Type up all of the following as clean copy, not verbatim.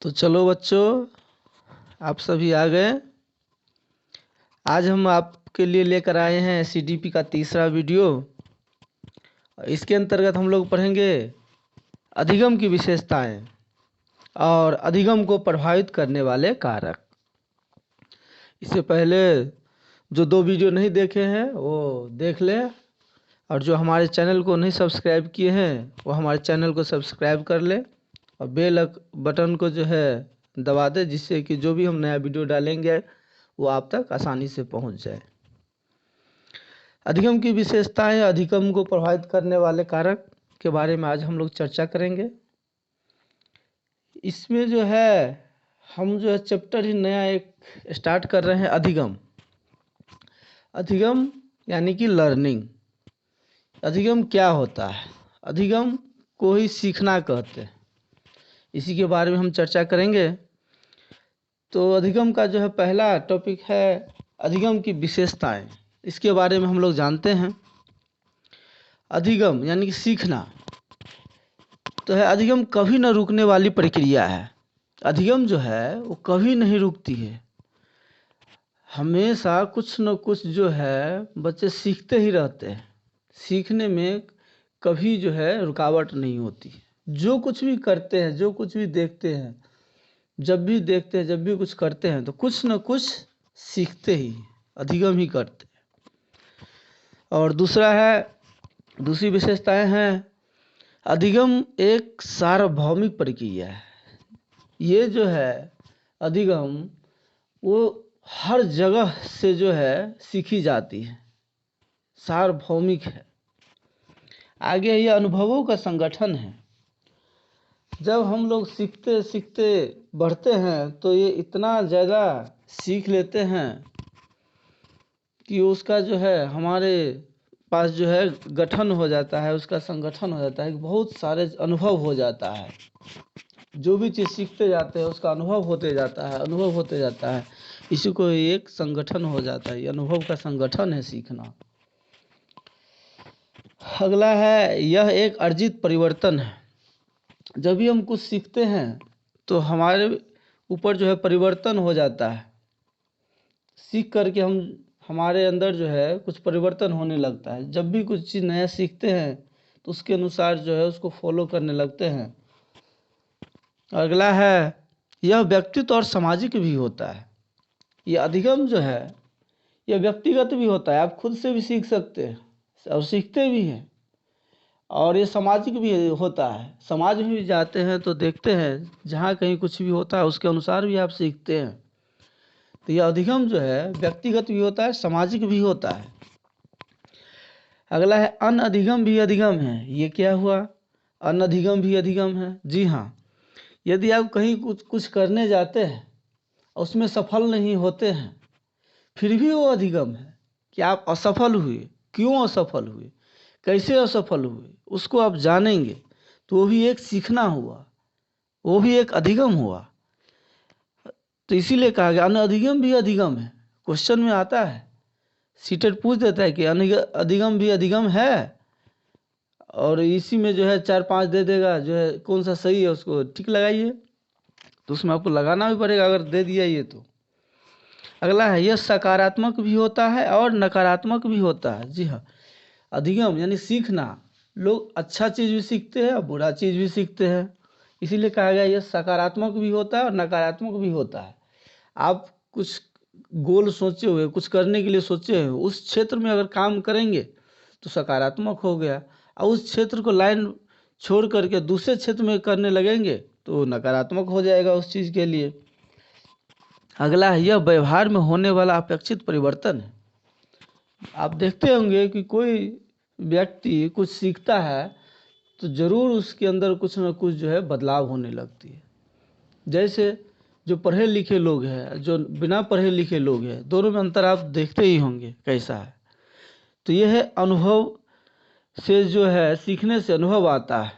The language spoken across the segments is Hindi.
तो चलो बच्चों, आप सभी आ गए। आज हम आपके लिए लेकर आए हैं सीडीपी का तीसरा वीडियो। इसके अंतर्गत हम लोग पढ़ेंगे अधिगम की विशेषताएं और अधिगम को प्रभावित करने वाले कारक। इससे पहले जो दो वीडियो नहीं देखे हैं वो देख लें, और जो हमारे चैनल को नहीं सब्सक्राइब किए हैं वो हमारे चैनल को सब्सक्राइब कर लें और बेल बटन को जो है दबा दें, जिससे कि जो भी हम नया वीडियो डालेंगे वो आप तक आसानी से पहुंच जाए। अधिगम की विशेषताएं, अधिगम को प्रभावित करने वाले कारक के बारे में आज हम लोग चर्चा करेंगे। इसमें जो है हम जो है चैप्टर ही नया एक स्टार्ट कर रहे हैं, अधिगम। अधिगम यानी कि लर्निंग। अधिगम क्या होता है? अधिगम को ही सीखना कहते हैं। इसी के बारे में हम चर्चा करेंगे। तो अधिगम का जो है पहला टॉपिक है अधिगम की विशेषताएं। इसके बारे में हम लोग जानते हैं। अधिगम यानी कि सीखना तो है, अधिगम कभी न रुकने वाली प्रक्रिया है। अधिगम जो है वो कभी नहीं रुकती है, हमेशा कुछ न कुछ जो है बच्चे सीखते ही रहते हैं। सीखने में कभी जो है रुकावट नहीं होती। जो कुछ भी करते हैं, जो कुछ भी देखते हैं, जब भी देखते हैं, जब भी कुछ करते हैं तो कुछ न कुछ सीखते ही, अधिगम ही करते हैं। और दूसरी विशेषताएं हैं, अधिगम एक सार्वभौमिक प्रक्रिया है। ये जो है अधिगम वो हर जगह से जो है सीखी जाती है, सार्वभौमिक है। आगे ये अनुभवों का संगठन है। जब हम लोग सीखते सीखते बढ़ते हैं तो ये इतना ज़्यादा सीख लेते हैं कि उसका जो है हमारे पास जो है गठन हो जाता है, उसका संगठन हो जाता है, बहुत सारे अनुभव हो जाता है। जो भी चीज़ सीखते जाते हैं उसका अनुभव होते जाता है, अनुभव होते जाता है। इसी को एक संगठन हो जाता है। ये अनुभव का संगठन है सीखना। अगला है, यह एक अर्जित परिवर्तन है। जब भी हम कुछ सीखते हैं तो हमारे ऊपर जो है परिवर्तन हो जाता है। सीख करके हमारे अंदर जो है कुछ परिवर्तन होने लगता है। जब भी कुछ चीज़ नया सीखते हैं तो उसके अनुसार जो है उसको फॉलो करने लगते हैं। अगला है, यह व्यक्तित्व और सामाजिक भी होता है। ये अधिगम जो है यह व्यक्तिगत भी होता है, आप खुद से भी सीख सकते हैं और सीखते भी हैं। और ये सामाजिक भी होता है, समाज में भी जाते हैं तो देखते हैं जहाँ कहीं कुछ भी होता है उसके अनुसार भी आप सीखते हैं। तो यह अधिगम जो है व्यक्तिगत भी होता है, सामाजिक भी होता है। अगला है, अनधिगम भी अधिगम है। ये क्या हुआ? अनधिगम भी अधिगम है। जी हाँ, यदि आप कहीं कुछ करने जाते हैं और उसमें सफल नहीं होते हैं, फिर भी वो अधिगम है कि आप असफल हुए। क्यों असफल हुए, कैसे असफल हुए, उसको आप जानेंगे तो वो भी एक सीखना हुआ, वो भी एक अधिगम हुआ। तो इसीलिए कहा गया अनधिगम भी अधिगम है। क्वेश्चन में आता है, सीटेट पूछ देता है कि अधिगम भी अधिगम है, और इसी में जो है 4-5 दे देगा, जो है कौन सा सही है उसको टिक लगाइए। तो उसमें आपको लगाना भी पड़ेगा अगर दे दिया ये तो। अगला है, यह सकारात्मक भी होता है और नकारात्मक भी होता है। जी हाँ, अधिगम यानी सीखना, लोग अच्छा चीज़ भी सीखते हैं और बुरा चीज़ भी सीखते हैं। इसीलिए कहा गया यह सकारात्मक भी होता है और नकारात्मक भी होता है। आप कुछ गोल सोचे हुए, कुछ करने के लिए सोचे हुए, उस क्षेत्र में अगर काम करेंगे तो सकारात्मक हो गया, और उस क्षेत्र को लाइन छोड़ करके दूसरे क्षेत्र में करने लगेंगे तो नकारात्मक हो जाएगा उस चीज़ के लिए। अगला है, यह व्यवहार में होने वाला अपेक्षित परिवर्तन है। आप देखते होंगे कि कोई व्यक्ति कुछ सीखता है तो ज़रूर उसके अंदर कुछ ना कुछ जो है बदलाव होने लगती है। जैसे जो पढ़े लिखे लोग हैं, जो बिना पढ़े लिखे लोग हैं, दोनों में अंतर आप देखते ही होंगे कैसा है। तो यह है अनुभव से जो है, सीखने से अनुभव आता है।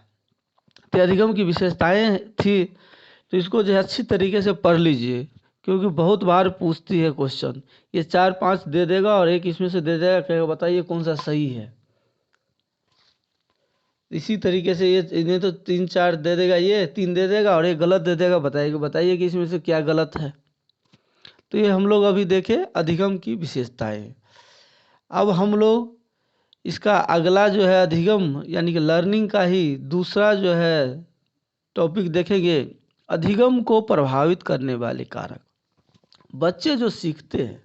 तो अधिगम की विशेषताएं थी, तो इसको जो है अच्छी तरीके से पढ़ लीजिए, क्योंकि बहुत बार पूछती है क्वेश्चन। ये 4-5 दे देगा और एक इसमें से दे देगा, कहेगा बताइए कौन सा सही है। इसी तरीके से ये इन्हें तो 3-4 दे देगा, ये 3 दे देगा और एक गलत दे देगा, बताइए कि इसमें से क्या गलत है। तो ये हम लोग अभी देखे अधिगम की विशेषताएं। अब हम लोग इसका अगला जो है अधिगम यानी कि लर्निंग का ही दूसरा जो है टॉपिक देखेंगे, अधिगम को प्रभावित करने वाले कारक। बच्चे जो सीखते हैं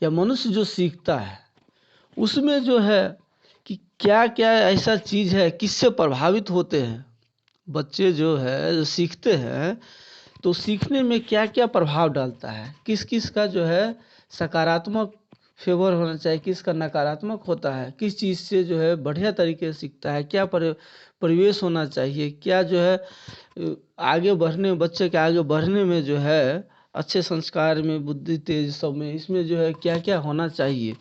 या मनुष्य जो सीखता है उसमें जो है कि क्या क्या ऐसा चीज़ है, किससे प्रभावित होते हैं। बच्चे जो है जो सीखते हैं तो सीखने में क्या क्या प्रभाव डालता है, किस किस का जो है सकारात्मक फेवर होना चाहिए, किसका नकारात्मक होता है, किस चीज़ से जो है बढ़िया तरीके से सीखता है, क्या परिवेश होना चाहिए, क्या जो है आगे बढ़ने बच्चे के आगे बढ़ने में जो है अच्छे संस्कार में, बुद्धि तेज सब में, इसमें जो है क्या क्या होना चाहिए।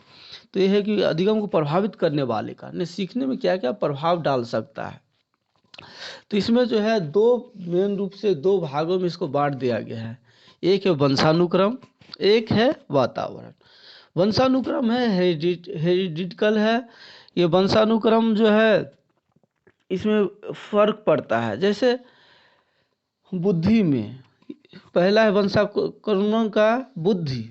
तो यह है कि अधिगम को प्रभावित करने वाले का ने सीखने में क्या क्या प्रभाव डाल सकता है। तो इसमें जो है मेन रूप से 2 भागों में इसको बांट दिया गया है। एक है वंशानुक्रम, एक है वातावरण। वंशानुक्रम है हेरिडिटिकल है। ये वंशानुक्रम जो है इसमें फर्क पड़ता है। जैसे बुद्धि में पहला है वंशानुक्रम का बुद्धि।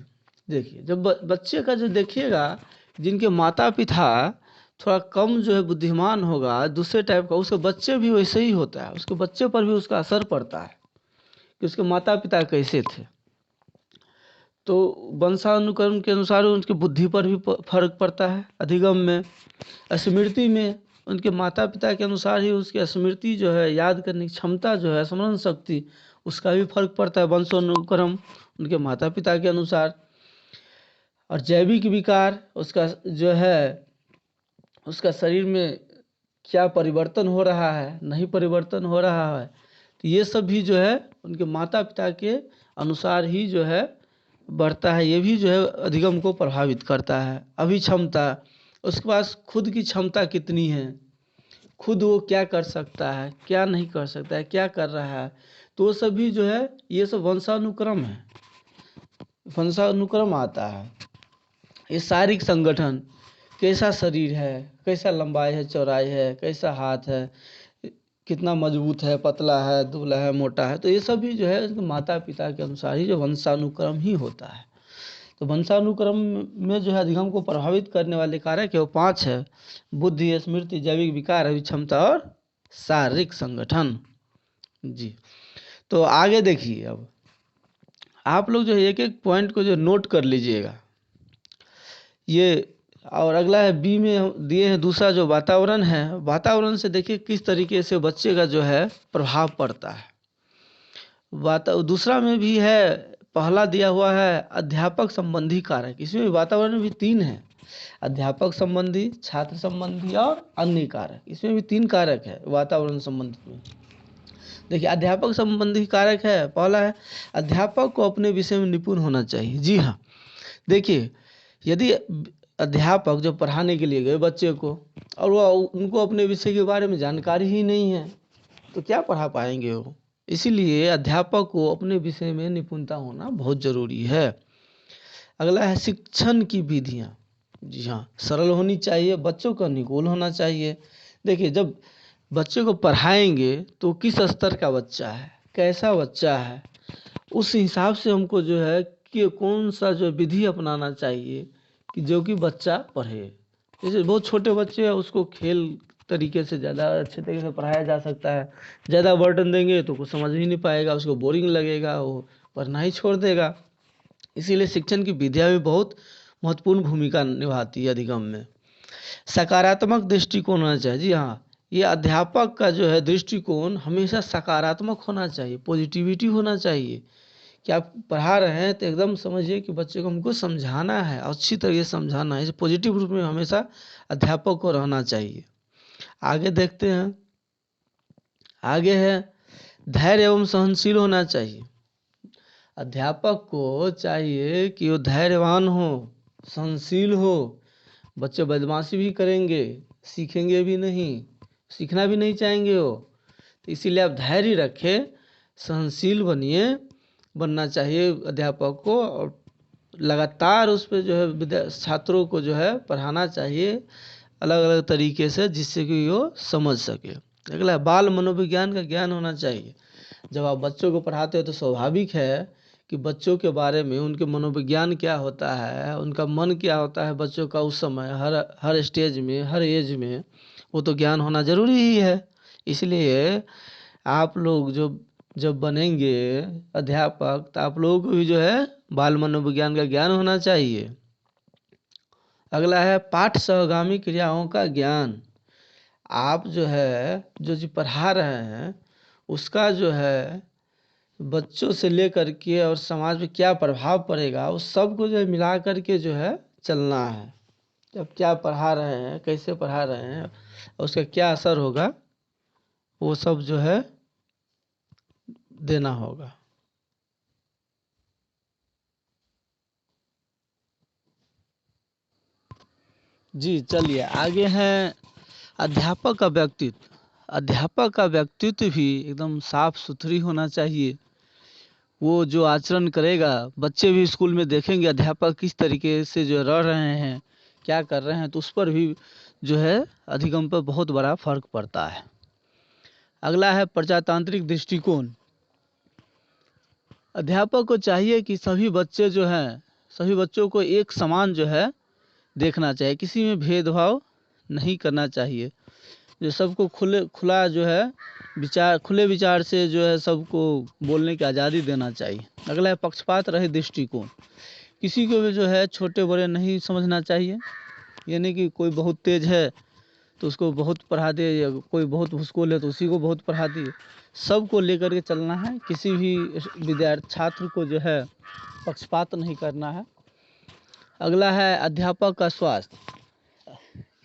देखिए जब बच्चे का जो देखिएगा, जिनके माता पिता थोड़ा कम जो है बुद्धिमान होगा, दूसरे टाइप का, उसके बच्चे भी वैसे ही होता है, उसके बच्चे पर भी उसका असर पड़ता है कि उसके माता पिता कैसे थे। तो वंशानुक्रम के अनुसार उनकी बुद्धि पर भी फर्क पड़ता है। अधिगम में स्मृति में उनके माता पिता के अनुसार ही उसकी स्मृति जो है, याद करने की क्षमता जो है, स्मरण शक्ति, उसका भी फर्क पड़ता है वंशानुक्रम उनके माता पिता के अनुसार। और जैविक विकार, उसका जो है उसका शरीर में क्या परिवर्तन हो रहा है, नहीं परिवर्तन हो रहा है, तो ये सब भी जो है उनके माता पिता के अनुसार ही जो है बढ़ता है। ये भी जो है अधिगम को प्रभावित करता है। अभिक्षमता, उसके पास खुद की क्षमता कितनी है, खुद वो क्या कर सकता है, क्या नहीं कर सकता है, क्या कर रहा है, तो वो सब भी जो है ये सब वंशानुक्रम है, वंशानुक्रम आता है। ये शारीरिक संगठन, कैसा शरीर है, कैसा लंबाई है, चौड़ाई है, कैसा हाथ है, कितना मजबूत है, पतला है, दुबला है, मोटा है, तो ये सब भी जो है माता पिता के अनुसार ही जो वंशानुक्रम ही होता है। तो वंशानुक्रम में जो है अधिगम को प्रभावित करने वाले कारक है वो 5 है: बुद्धि, स्मृति, जैविक विकार, अभिक्षमता और शारीरिक संगठन। जी, तो आगे देखिए, अब आप लोग जो है एक एक पॉइंट को जो नोट कर लीजिएगा ये। और अगला है बी में दिए हैं दूसरा जो वातावरण है। वातावरण से देखिए किस तरीके से बच्चे का जो है प्रभाव पड़ता है। दूसरा में भी है, पहला दिया हुआ है अध्यापक संबंधी कारक। इसमें वातावरण में भी 3 है: अध्यापक संबंधी, छात्र संबंधी और अन्य कारक। इसमें भी 3 कारक है वातावरण संबंधी में। देखिए अध्यापक संबंधी कारक है, पहला है अध्यापक को अपने विषय में निपुण होना चाहिए। जी हाँ, देखिए यदि अध्यापक जो पढ़ाने के लिए गए बच्चे को और वो उनको अपने विषय के बारे में जानकारी ही नहीं है तो क्या पढ़ा पाएंगे वो। इसीलिए अध्यापक को अपने विषय में निपुणता होना बहुत ज़रूरी है। अगला है शिक्षण की विधियाँ। जी हाँ, सरल होनी चाहिए, बच्चों का अनुकूल होना चाहिए। देखिए जब बच्चे को पढ़ाएंगे तो किस स्तर का बच्चा है, कैसा बच्चा है, उस हिसाब से हमको जो है कि कौन सा जो विधि अपनाना चाहिए कि जो कि बच्चा पढ़े। जैसे बहुत छोटे बच्चे हैं उसको खेल तरीके से ज़्यादा अच्छे तरीके से पढ़ाया जा सकता है। ज़्यादा बर्डन देंगे तो कुछ समझ ही नहीं पाएगा, उसको बोरिंग लगेगा, वो पढ़ना ही छोड़ देगा। इसीलिए शिक्षण की विधियाँ भी बहुत महत्वपूर्ण भूमिका निभाती है अधिगम में। सकारात्मक दृष्टिकोण होना चाहिए। जी हाँ, ये अध्यापक का जो है दृष्टिकोण हमेशा सकारात्मक होना चाहिए, पॉजिटिविटी होना चाहिए कि आप पढ़ा रहे हैं तो एकदम समझिए कि बच्चे को हमको समझाना है, अच्छी तरीके से समझाना है। पॉजिटिव रूप में हमेशा अध्यापक को रहना चाहिए। आगे देखते हैं, आगे है धैर्य एवं सहनशील होना चाहिए। अध्यापक को चाहिए कि वो धैर्यवान हो, सहनशील हो। बच्चे बदमाशी भी करेंगे, सीखेंगे भी नहीं, सीखना भी नहीं चाहेंगे वो, तो इसीलिए आप धैर्य रखें, सहनशील बनना चाहिए अध्यापक को। और लगातार उस पर जो है छात्रों को जो है पढ़ाना चाहिए। अलग अलग तरीके से, जिससे कि वो समझ सके। अगला है बाल मनोविज्ञान का ज्ञान होना चाहिए। जब आप बच्चों को पढ़ाते हो तो स्वाभाविक है कि बच्चों के बारे में, उनके मनोविज्ञान क्या होता है, उनका मन क्या होता है बच्चों का उस समय, हर हर स्टेज में, हर एज में, वो तो ज्ञान होना ज़रूरी ही है। इसलिए आप लोग जो जब बनेंगे अध्यापक, तो आप लोगों को भी जो है बाल मनोविज्ञान का ज्ञान होना चाहिए। अगला है पाठ सहगामी क्रियाओं का ज्ञान। आप जो है जो चीज़ पढ़ा रहे हैं उसका जो है बच्चों से लेकर के और समाज पे क्या प्रभाव पड़ेगा, उस सब को जो है मिला करके जो है चलना है। जब क्या पढ़ा रहे हैं, कैसे पढ़ा रहे हैं, और उसका क्या असर होगा, वो सब जो है देना होगा। जी चलिए आगे हैं अध्यापक का व्यक्तित्व। अध्यापक का व्यक्तित्व भी एकदम साफ सुथरी होना चाहिए। वो जो आचरण करेगा, बच्चे भी स्कूल में देखेंगे अध्यापक किस तरीके से जो रह रहे हैं, क्या कर रहे हैं, तो उस पर भी जो है अधिगम पर बहुत बड़ा फर्क पड़ता है। अगला है प्रजातांत्रिक दृष्टिकोण। अध्यापक को चाहिए कि सभी बच्चे जो हैं, सभी बच्चों को एक समान जो है देखना चाहिए, किसी में भेदभाव नहीं करना चाहिए। जो सबको खुला जो है विचार, खुले विचार से जो है सबको बोलने की आज़ादी देना चाहिए। अगला है पक्षपात रहित दृष्टिकोण। किसी को भी जो है छोटे बड़े नहीं समझना चाहिए। यानी कि कोई बहुत तेज है तो उसको बहुत पढ़ा दे, या कोई बहुत भूसकोल है तो उसी को बहुत पढ़ा दिए। सबको लेकर के चलना है। किसी भी विद्यार्थी छात्र को जो है पक्षपात नहीं करना है। अगला है अध्यापक का स्वास्थ्य।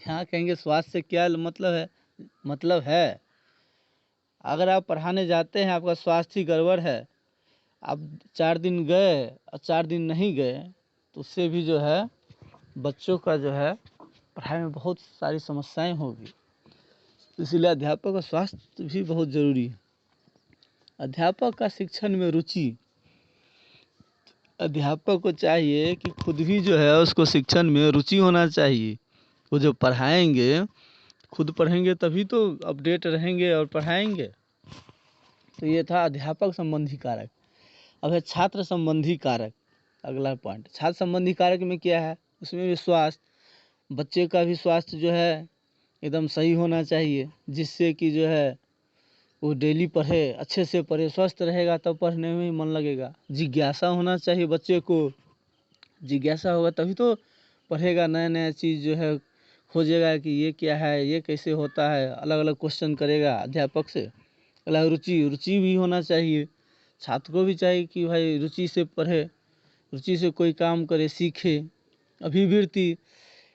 यहाँ कहेंगे स्वास्थ्य से क्या मतलब है? मतलब है अगर आप पढ़ाने जाते हैं, आपका स्वास्थ्य ही गड़बड़ है, आप 4 दिन गए और 4 दिन नहीं गए, तो उससे भी जो है बच्चों का जो है पढ़ाई में बहुत सारी समस्याएं होगी। इसीलिए अध्यापक का स्वास्थ्य भी बहुत ज़रूरी है। अध्यापक का शिक्षण में रुचि। अध्यापक को चाहिए कि खुद भी जो है उसको शिक्षण में रुचि होना चाहिए। वो जो पढ़ाएंगे, खुद पढ़ेंगे तभी तो अपडेट रहेंगे और पढ़ाएंगे। तो ये था अध्यापक संबंधी कारक। अब है छात्र संबंधी कारक। अगला पॉइंट, छात्र संबंधी कारक में क्या है? उसमें भी स्वास्थ्य, बच्चे का भी स्वास्थ्य जो है एकदम सही होना चाहिए, जिससे कि जो है वो डेली पढ़े, अच्छे से पढ़े। स्वस्थ रहेगा तब पढ़ने में ही मन लगेगा। जिज्ञासा होना चाहिए बच्चे को। जिज्ञासा होगा तभी तो पढ़ेगा, नया नया चीज़ जो है खोजेगा कि ये क्या है, ये कैसे होता है, अलग अलग क्वेश्चन करेगा अध्यापक से। अगला रुचि। रुचि भी होना चाहिए। छात्र को भी चाहिए कि भाई रुचि से पढ़े, रुचि से कोई काम करे, सीखे। अभिवृत्ति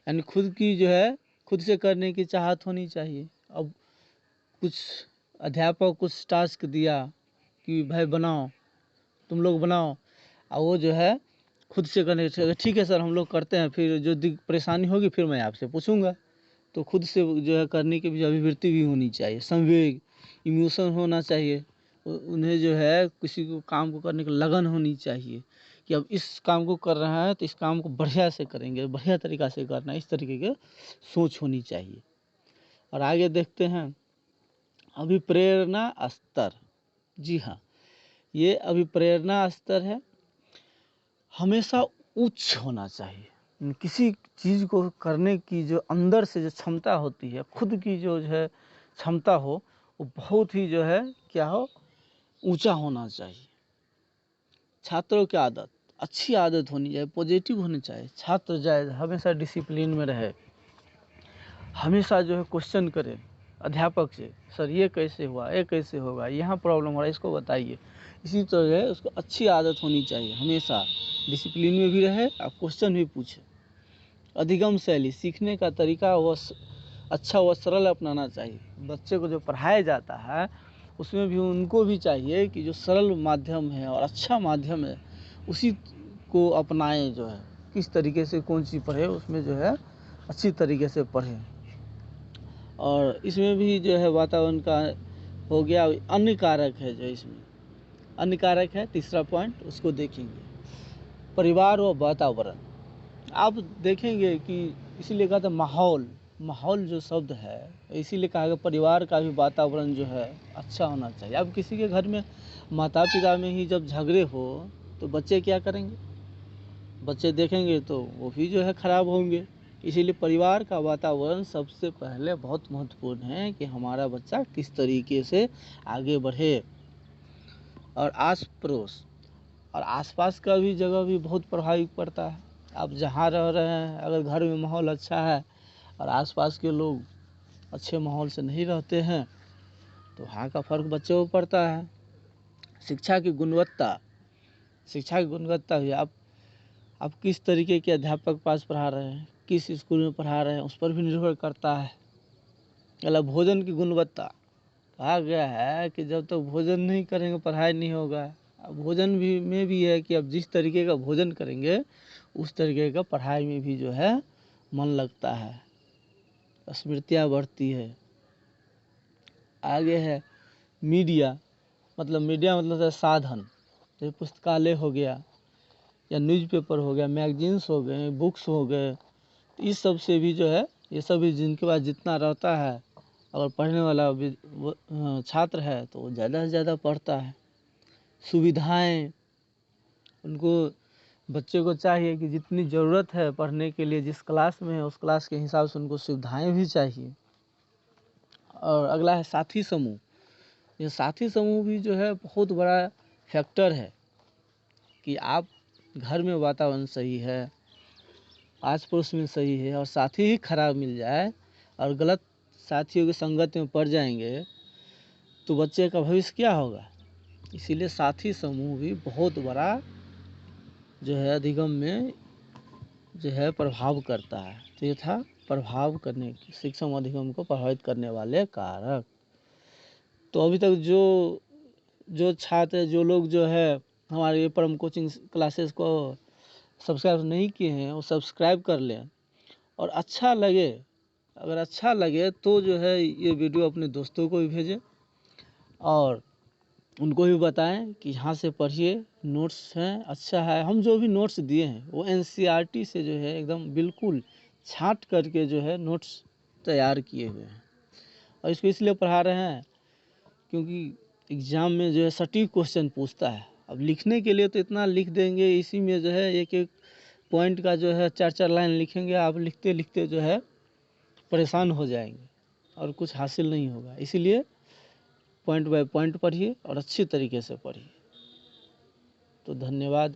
यानी खुद की जो है खुद से करने की चाहत होनी चाहिए। अब कुछ अध्यापक कुछ टास्क दिया कि भाई बनाओ, तुम लोग बनाओ, और वो जो है खुद से करने के, ठीक है सर हम लोग करते हैं, फिर जो परेशानी होगी फिर मैं आपसे पूछूंगा। तो खुद से जो है करने की भी अभिवृत्ति भी होनी चाहिए। संवेग, इमोशन होना चाहिए। उन्हें जो है किसी को काम को करने की लगन होनी चाहिए कि अब इस काम को कर रहे हैं तो इस काम को बढ़िया से करेंगे, बढ़िया तरीक़ा से करना है, इस तरीके की सोच होनी चाहिए। और आगे देखते हैं अभिप्रेरणा स्तर। जी हाँ, ये अभिप्रेरणा स्तर है, हमेशा उच्च होना चाहिए। किसी चीज़ को करने की जो अंदर से जो क्षमता होती है, खुद की जो है क्षमता हो, वो बहुत ही जो है क्या हो, ऊंचा होना चाहिए। छात्रों की आदत, अच्छी आदत होनी चाहिए, पॉजिटिव होनी चाहिए। छात्र जाए हमेशा डिसिप्लिन में रहे, हमेशा जो है क्वेश्चन करे अध्यापक से, सर ये कैसे हुआ, ये कैसे होगा, यहाँ प्रॉब्लम हो रहा है, इसको बताइए। इसी तरह जो है उसको अच्छी आदत होनी चाहिए, हमेशा डिसिप्लिन में भी रहे और क्वेश्चन भी पूछे। अधिगम शैली, सीखने का तरीका वो अच्छा व सरल अपनाना चाहिए। बच्चे को जो पढ़ाया जाता है उसमें भी उनको भी चाहिए कि जो सरल माध्यम है और अच्छा माध्यम है उसी को अपनाएं। जो है किस तरीके से कौन सी पढ़े, उसमें जो है अच्छी तरीके से पढ़ें। और इसमें भी जो है वातावरण का हो गया। अन्य कारक है, जो इसमें अन्य कारक है, तीसरा पॉइंट उसको देखेंगे, परिवार व वातावरण। आप देखेंगे कि इसीलिए कहा था माहौल, माहौल जो शब्द है, इसीलिए कहा गया परिवार का भी वातावरण जो है अच्छा होना चाहिए। अब किसी के घर में माता पिता में ही जब झगड़े हो तो बच्चे क्या करेंगे? बच्चे देखेंगे तो वो भी जो है खराब होंगे। इसीलिए परिवार का वातावरण सबसे पहले बहुत महत्वपूर्ण है कि हमारा बच्चा किस तरीके से आगे बढ़े। और आस पड़ोस और आसपास का भी जगह भी बहुत प्रभावित पड़ता है। आप जहाँ रह रहे हैं, अगर घर में माहौल अच्छा है और आसपास के लोग अच्छे माहौल से नहीं रहते हैं तो वहाँ का फ़र्क बच्चों को पड़ता है। शिक्षा की गुणवत्ता भी आप किस तरीके के अध्यापक पास पढ़ा रहे हैं, किस स्कूल में पढ़ा रहे हैं, उस पर भी निर्भर करता है। मतलब भोजन की गुणवत्ता, कहा गया है कि जब तक भोजन नहीं करेंगे पढ़ाई नहीं होगा। अब भोजन भी में भी है कि अब जिस तरीके का भोजन करेंगे उस तरीके का पढ़ाई में भी जो है मन लगता है, स्मृतियाँ बढ़ती है। आगे है मीडिया मतलब साधन, जैसे पुस्तकालय हो गया या न्यूज़पेपर हो गया, मैगजीन्स हो गए, बुक्स हो गए, इस सब से भी जो है, ये सब भी जिनके पास जितना रहता है, अगर पढ़ने वाला छात्र है तो वो ज़्यादा से ज़्यादा पढ़ता है। सुविधाएं, उनको बच्चे को चाहिए कि जितनी ज़रूरत है पढ़ने के लिए, जिस क्लास में है उस क्लास के हिसाब से उनको सुविधाएं भी चाहिए। और अगला है साथी समूह। ये साथी समूह भी जो है बहुत बड़ा फैक्टर है कि आप घर में वातावरण सही है, आस पड़ोस में सही है और साथी ही खराब मिल जाए और गलत साथियों की संगत में पड़ जाएंगे तो बच्चे का भविष्य क्या होगा। इसीलिए साथी समूह भी बहुत बड़ा जो है अधिगम में जो है प्रभाव करता है। तो ये था प्रभाव करने की, शिक्षण अधिगम को प्रभावित करने वाले कारक। तो अभी तक जो छात्र, जो लोग जो है हमारे ये परम कोचिंग क्लासेस को सब्सक्राइब नहीं किए हैं वो सब्सक्राइब कर लें। और अगर अच्छा लगे तो जो है ये वीडियो अपने दोस्तों को भी भेजें और उनको भी बताएं कि यहाँ से पढ़िए, नोट्स हैं, अच्छा है। हम जो भी नोट्स दिए हैं वो NCERT से जो है एकदम बिल्कुल छांट करके जो है नोट्स तैयार किए हुए हैं। और इसको इसलिए पढ़ा रहे हैं क्योंकि एग्ज़ाम में जो है सटीक क्वेश्चन पूछता है। अब लिखने के लिए तो इतना लिख देंगे, इसी में जो है एक एक पॉइंट का जो है 4-4 लाइन लिखेंगे, आप लिखते लिखते जो है परेशान हो जाएंगे और कुछ हासिल नहीं होगा। इसीलिए पॉइंट बाय पॉइंट पढ़िए और अच्छी तरीके से पढ़िए। तो धन्यवाद।